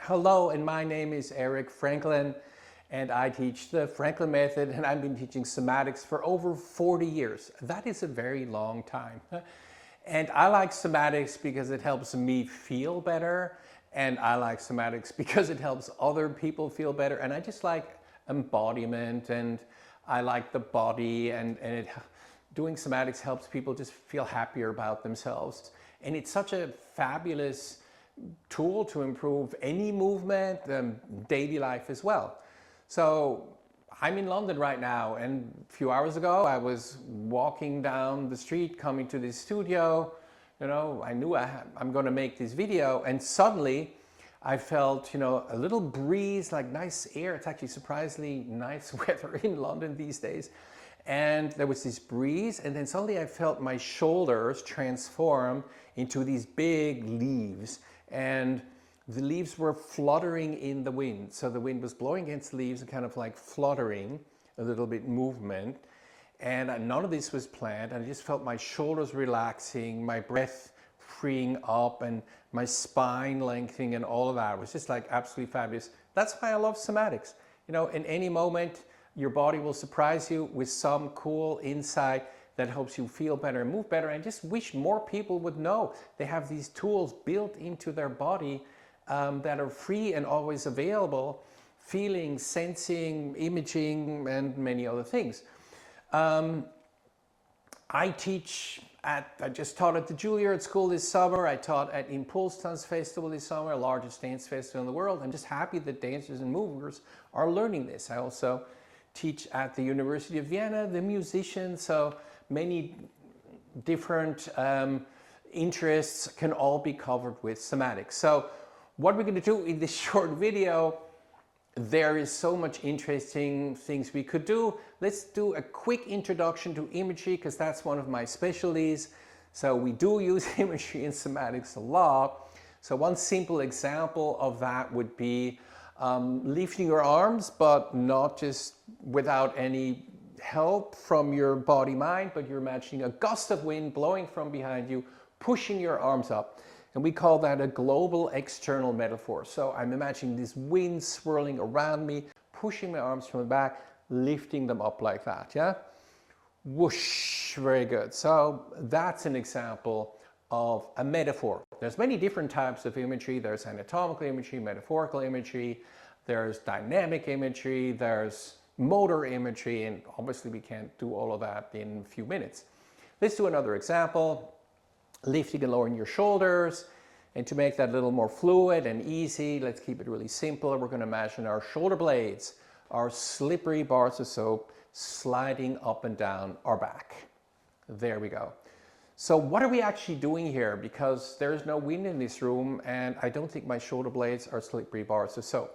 Hello, and my name is Eric Franklin, and I teach the Franklin method, and I've been teaching somatics for over 40 years. That is a very long time. And I like somatics because it helps me feel better, and I like somatics because it helps other people feel better, and I just like embodiment, and I like the body, and doing somatics helps people just feel happier about themselves. And it's such a fabulous tool to improve any movement, daily life as well. So I'm in London right now, and a few hours ago I was walking down the street coming to this studio. You know, I knew I'm going to make this video, and suddenly I felt, a little breeze, like nice air. It's actually surprisingly nice weather in London these days. And there was this breeze, and then suddenly I felt my shoulders transform into these big leaves. And the leaves were fluttering in the wind. So the wind was blowing against the leaves and kind of like fluttering, a little bit movement. And none of this was planned. I just felt my shoulders relaxing, my breath freeing up, and my spine lengthening, and all of that. It was just like absolutely fabulous. That's why I love somatics. In any moment, your body will surprise you with some cool insight that helps you feel better and move better. And just wish more people would know they have these tools built into their body that are free and always available: feeling, sensing, imaging, and many other things. I just taught at the Juilliard School this summer. I taught at Impulse Dance Festival this summer, the largest dance festival in the world. I'm just happy that dancers and movers are learning this. I also teach at the University of Vienna, the musicians, so many different interests can all be covered with somatics. So what we're going to do in this short video, there is so much interesting things we could do. Let's do a quick introduction to imagery, because that's one of my specialties. So we do use imagery in somatics a lot. So one simple example of that would be lifting your arms, but not just without any help from your body mind, but you're imagining a gust of wind blowing from behind you, pushing your arms up. And we call that a global external metaphor. So I'm imagining this wind swirling around me, pushing my arms from the back, lifting them up like that, yeah? Whoosh, very good. So that's an example of a metaphor. There's many different types of imagery. There's anatomical imagery, metaphorical imagery, there's dynamic imagery, there's motor imagery, and obviously we can't do all of that in a few minutes. Let's do another example: lifting and lowering your shoulders. And to make that a little more fluid and easy, let's keep it really simple. We're going to imagine our shoulder blades, our slippery bars of soap, sliding up and down our back. There we go. So what are we actually doing here? Because there's no wind in this room, and I don't think my shoulder blades are slippery bars of soap.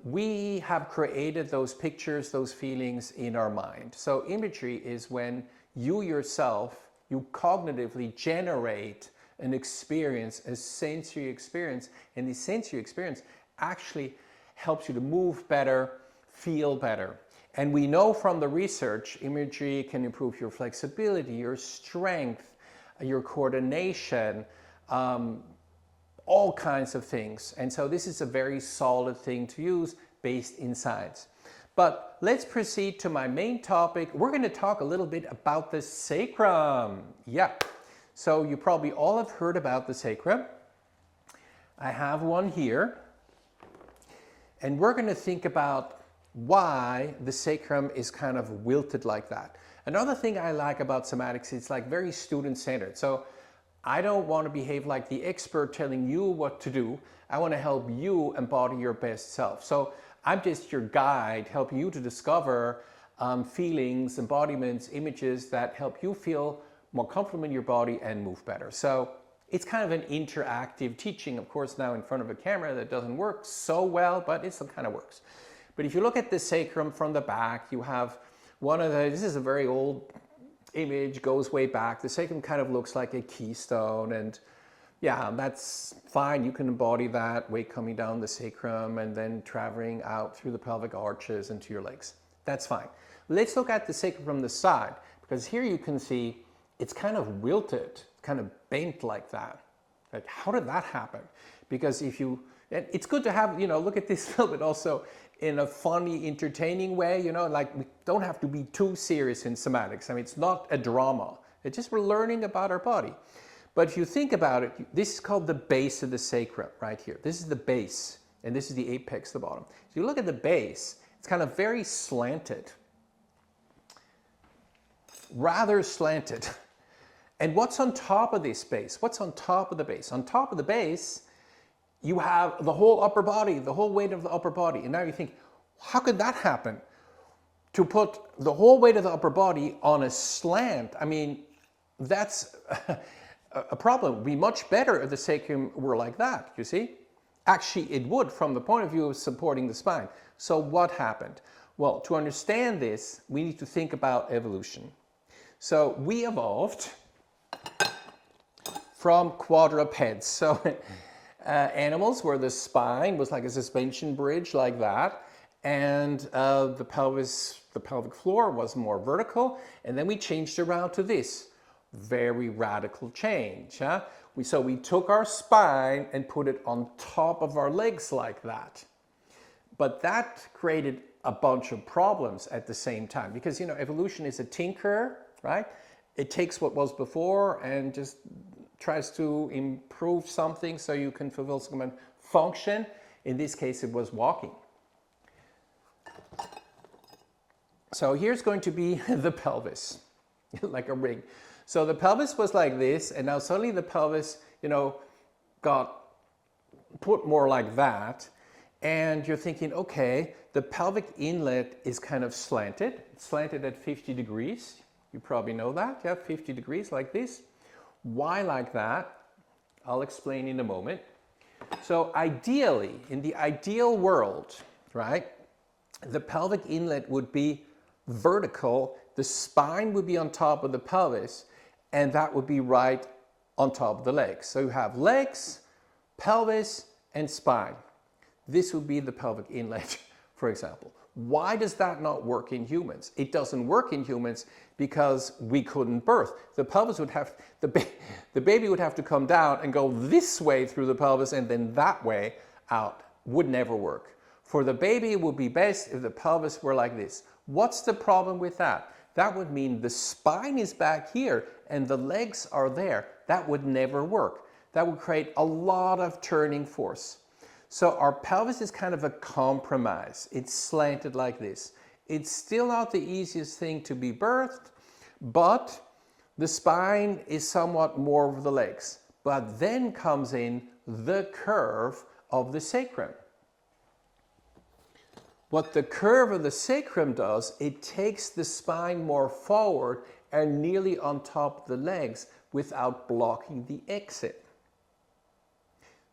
We have created those pictures, those feelings in our mind. So imagery is when you yourself, you cognitively generate an experience, a sensory experience, and the sensory experience actually helps you to move better, feel better. And we know from the research, imagery can improve your flexibility, your strength, your coordination, all kinds of things. And so this is a very solid thing to use based in science. But let's proceed to my main topic. We're going to talk a little bit about the sacrum. Yeah. So you probably all have heard about the sacrum. I have one here. And we're going to think about why the sacrum is kind of wilted like that. Another thing I like about somatics, it's like very student-centered. So I don't want to behave like the expert telling you what to do. I want to help you embody your best self. So I'm just your guide, helping you to discover feelings, embodiments, images that help you feel more comfortable in your body and move better. So it's kind of an interactive teaching. Of course, now in front of a camera that doesn't work so well, but it still kind of works. But if you look at the sacrum from the back, you have this is a very old image, goes way back. The sacrum kind of looks like a keystone, and yeah, that's fine. You can embody that weight coming down the sacrum and then traveling out through the pelvic arches into your legs. That's fine. Let's look at the sacrum from the side, because here you can see it's kind of wilted, kind of bent like that. Like, how did that happen? Because if you, and it's good to have, look at this a little bit also in a funny, entertaining way, like we don't have to be too serious in somatics. I mean, it's not a drama. It's just we're learning about our body. But if you think about it, this is called the base of the sacrum right here. This is the base, and this is the apex, the bottom. So you look at the base, it's kind of very slanted, rather slanted. And what's on top of this base? What's on top of the base? On top of the base, you have the whole upper body, the whole weight of the upper body. And now you think, how could that happen? To put the whole weight of the upper body on a slant, I mean, that's a problem. It would be much better if the sacrum were like that, you see? Actually, it would from the point of view of supporting the spine. So what happened? Well, to understand this, we need to think about evolution. So we evolved from quadrupeds. So animals where the spine was like a suspension bridge like that, and the pelvic floor was more vertical, and then we changed around to this. Very radical change. Huh? So we took our spine and put it on top of our legs like that. But that created a bunch of problems at the same time, because evolution is a tinker, right? It takes what was before and just tries to improve something so you can fulfill some function. In this case, it was walking. So here's going to be the pelvis, like a ring. So the pelvis was like this, and now suddenly the pelvis, got put more like that. And you're thinking, okay, the pelvic inlet is kind of slanted. It's slanted at 50 degrees. You probably know that, yeah, 50 degrees like this. Why like that? I'll explain in a moment. So ideally, in the ideal world, right, the pelvic inlet would be vertical, the spine would be on top of the pelvis, and that would be right on top of the legs. So you have legs, pelvis, and spine. This would be the pelvic inlet, for example. Why does that not work in humans? It doesn't work in humans because we couldn't birth. The pelvis would have, the baby would have to come down and go this way through the pelvis and then that way out. Would never work. For the baby, it would be best if the pelvis were like this. What's the problem with that? That would mean the spine is back here and the legs are there. That would never work. That would create a lot of turning force. So our pelvis is kind of a compromise. It's slanted like this. It's still not the easiest thing to be birthed, but the spine is somewhat more of the legs. But then comes in the curve of the sacrum. What the curve of the sacrum does, it takes the spine more forward and nearly on top of the legs without blocking the exit.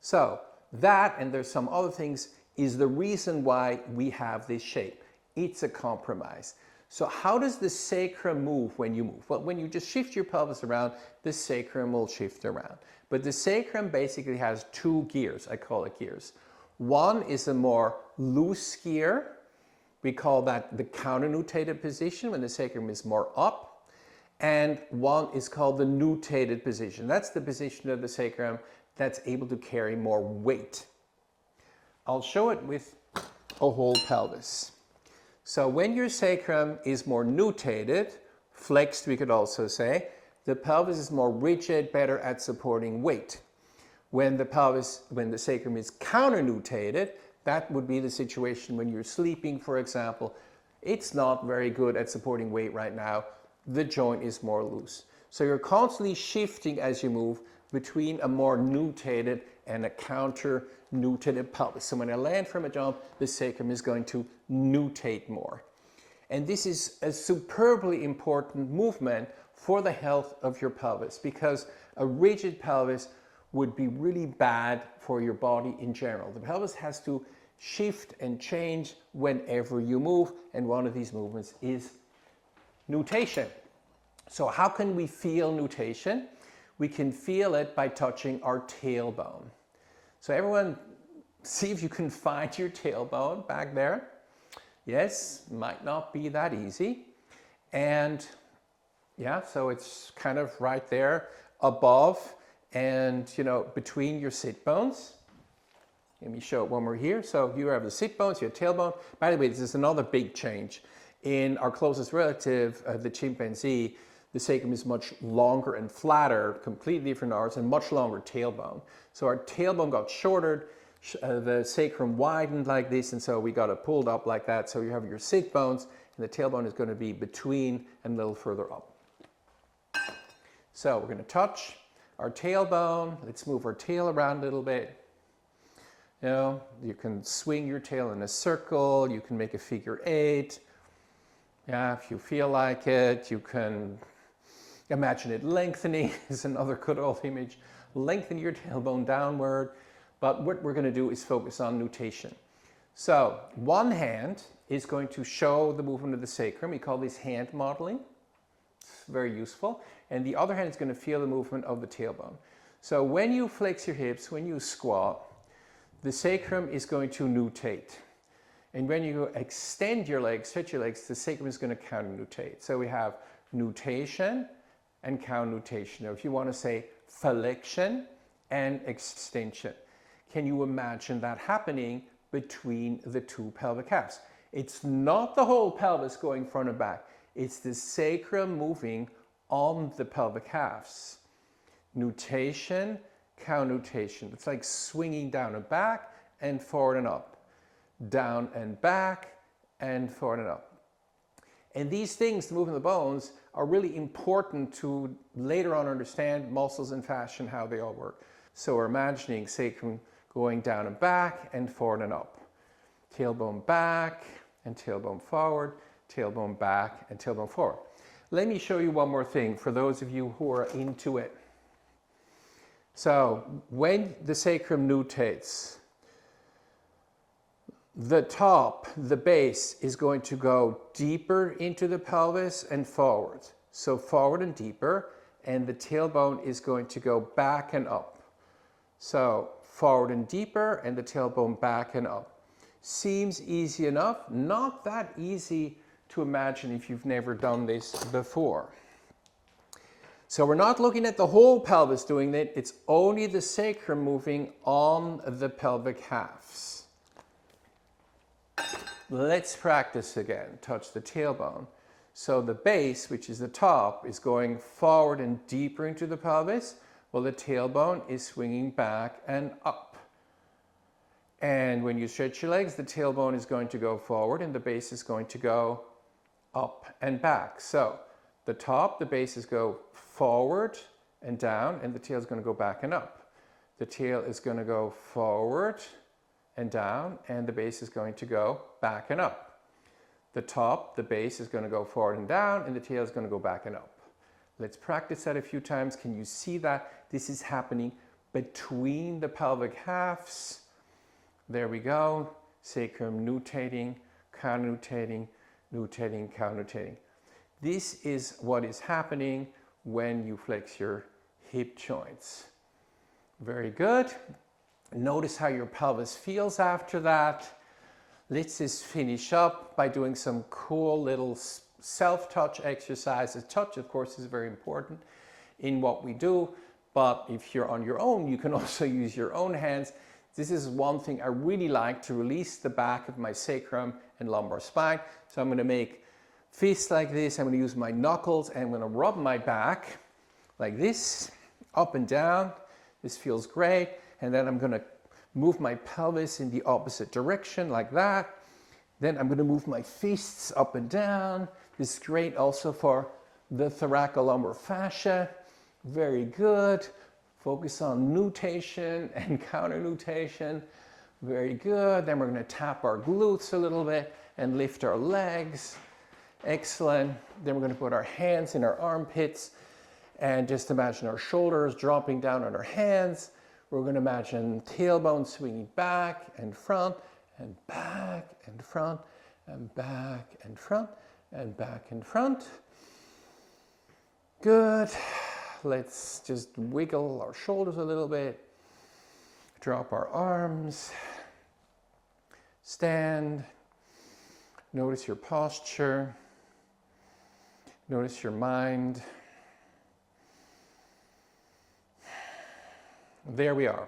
So that, and there's some other things, is the reason why we have this shape. It's a compromise. So how does the sacrum move when you move? Well, when you just shift your pelvis around, the sacrum will shift around. But the sacrum basically has two gears. I call it gears. One is a more loose gear. We call that the counter-nutated position, when the sacrum is more up. And one is called the nutated position. That's the position of the sacrum that's able to carry more weight. I'll show it with a whole pelvis. So when your sacrum is more nutated, flexed we could also say, the pelvis is more rigid, better at supporting weight. When the sacrum is counter-nutated, that would be the situation when you're sleeping, for example. It's not very good at supporting weight right now. The joint is more loose. So you're constantly shifting as you move between a more nutated and a counter-nutated pelvis. So when I land from a jump, the sacrum is going to nutate more. And this is a superbly important movement for the health of your pelvis, because a rigid pelvis would be really bad for your body in general. The pelvis has to shift and change whenever you move, and one of these movements is nutation. So how can we feel nutation? We can feel it by touching our tailbone. So everyone, see if you can find your tailbone back there. Yes, might not be that easy. And yeah, so it's kind of right there above and, between your sit bones. Let me show it when we're here. So you have the sit bones, your tailbone. By the way, this is another big change. In our closest relative, the chimpanzee, the sacrum is much longer and flatter, completely different than ours, and much longer tailbone. So our tailbone got shorter, the sacrum widened like this, and so we got it pulled up like that. So you have your sit bones, and the tailbone is going to be between and a little further up. So we're going to touch our tailbone. Let's move our tail around a little bit. You know, you can swing your tail in a circle. You can make a figure 8. Yeah, if you feel like it, you can imagine it lengthening is another good old image. Lengthen your tailbone downward. But what we're going to do is focus on nutation. So one hand is going to show the movement of the sacrum. We call this hand modeling. It's very useful. And the other hand is going to feel the movement of the tailbone. So when you flex your hips, when you squat, the sacrum is going to nutate. And when you extend your legs, stretch your legs, the sacrum is going to counter-nutate. So we have nutation and counter-nutation. Or if you want to say flexion and extension. Can you imagine that happening between the two pelvic halves? It's not the whole pelvis going front and back. It's the sacrum moving on the pelvic halves. Nutation, counter-nutation. It's like swinging down and back and forward and up. Down and back and forward and up. And these things, the movement of the bones, are really important to later on understand muscles and fascia and how they all work. So we're imagining sacrum going down and back and forward and up. Tailbone back and tailbone forward, tailbone back and tailbone forward. Let me show you one more thing for those of you who are into it. So when the sacrum nutates, the top, the base, is going to go deeper into the pelvis and forward. So forward and deeper, and the tailbone is going to go back and up. So forward and deeper, and the tailbone back and up. Seems easy enough, not that easy to imagine if you've never done this before. So we're not looking at the whole pelvis doing it, it's only the sacrum moving on the pelvic halves. Let's practice again. Touch the tailbone. So the base, which is the top, is going forward and deeper into the pelvis, while the tailbone is swinging back and up. And when you stretch your legs, the tailbone is going to go forward and the base is going to go up and back. So the top, the base is go forward and down, and the tail is going to go back and up. The tail is going to go forward and down, and the base is going to go back and up. The top, the base is going to go forward and down, and the tail is going to go back and up. Let's practice that a few times. Can you see that? This is happening between the pelvic halves. There we go. Sacrum nutating, counter-nutating, nutating, counter-nutating. This is what is happening when you flex your hip joints. Very good. Notice how your pelvis feels after that. Let's just finish up by doing some cool little self-touch exercises. Touch, of course, is very important in what we do, but if you're on your own, you can also use your own hands. This is one thing I really like to release the back of my sacrum and lumbar spine. So I'm going to make fists like this. I'm going to use my knuckles and I'm going to rub my back like this, up and down. This feels great. And then I'm going to move my pelvis in the opposite direction like that. Then I'm going to move my fists up and down. This is great also for the thoracolumbar fascia. Very good. Focus on nutation and counter-nutation. Very good. Then we're going to tap our glutes a little bit and lift our legs. Excellent. Then we're going to put our hands in our armpits and just imagine our shoulders dropping down on our hands. We're going to imagine tailbone swinging back and front and back and front and back and front and back and front. Good. Let's just wiggle our shoulders a little bit. Drop our arms. Stand. Notice your posture. Notice your mind. There we are.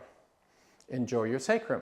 Enjoy your sacrum.